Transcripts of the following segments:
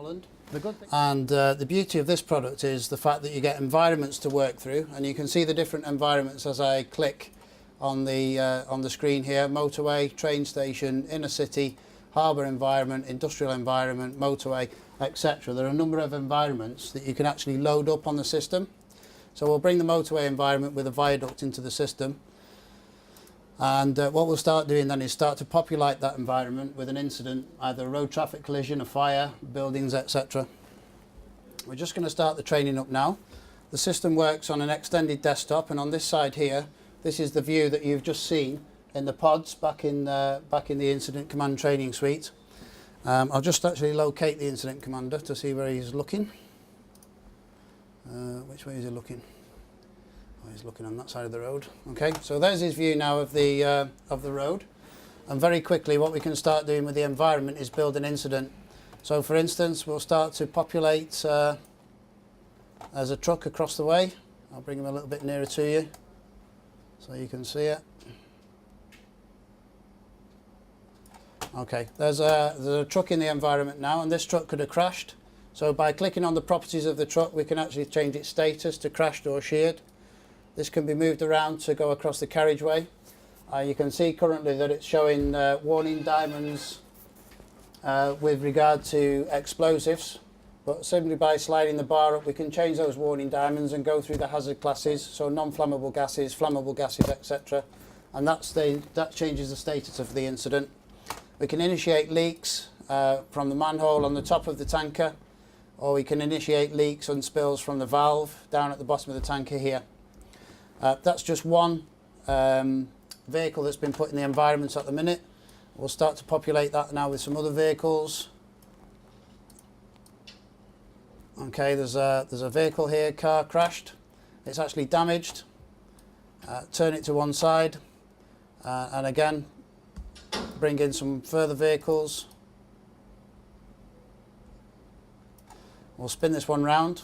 Holland. And the beauty of this product is the fact that you get environments to work through, and you can see the different environments as I click on the screen here: motorway, train station, inner city, harbour environment, industrial environment, motorway, etc. There are a number of environments that you can actually load up on the system. So we'll bring the motorway environment with a viaduct into the system, and what we'll start doing then is start to populate that environment with an incident, either a road traffic collision, a fire, buildings, etc. We're just going to start the training up now. The system works on an extended desktop, and on this side here, this is the view that you've just seen in the pods back in the incident command training suite. I'll just actually locate the incident commander to see where he's looking. Which way is he looking? Oh, he's looking on that side of the road. Okay, so there's his view now of the road. And very quickly, what we can start doing with the environment is build an incident. So, for instance, we'll start to populate as a truck across the way. I'll bring him a little bit nearer to you so you can see it. Okay, there's a truck in the environment now, and this truck could have crashed. So by clicking on the properties of the truck, we can actually change its status to crashed or sheared. This can be moved around to go across the carriageway. You can see currently that it's showing warning diamonds with regard to explosives, but simply by sliding the bar up we can change those warning diamonds and go through the hazard classes, so non-flammable gases, flammable gases, etc. And that changes the status of the incident. We can initiate leaks from the manhole on the top of the tanker, or we can initiate leaks and spills from the valve down at the bottom of the tanker here. That's just one vehicle that's been put in the environment at the minute. We'll start to populate that now with some other vehicles. Okay, there's a vehicle here, car crashed. It's actually damaged. Turn it to one side, and again bring in some further vehicles. We'll spin this one round,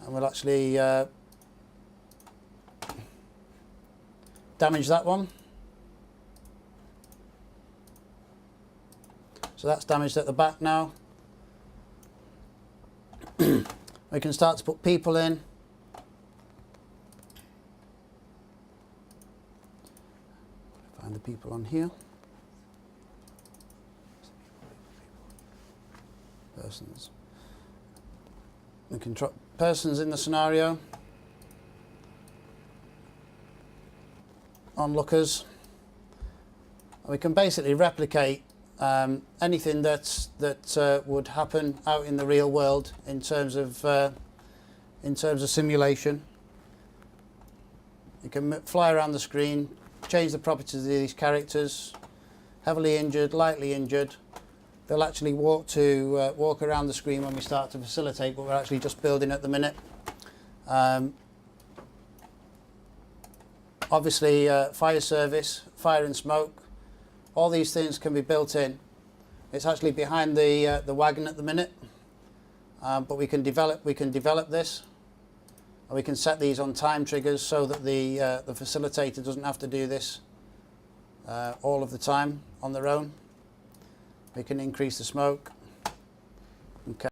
and we'll actually damage that one. So that's damaged at the back now. We can start to put people in. Find the people on here. Persons. We can drop persons in the scenario. Onlookers. We can basically replicate anything that would happen out in the real world in terms of simulation. You can fly around the screen, change the properties of these characters. Heavily injured, lightly injured. They'll actually walk around the screen when we start to facilitate what we're actually just building at the minute. Obviously, fire service, fire and smoke, all these things can be built in. It's actually behind the wagon at the minute, but we can develop this, and we can set these on time triggers so that the facilitator doesn't have to do this all of the time on their own. We can increase the smoke. Okay.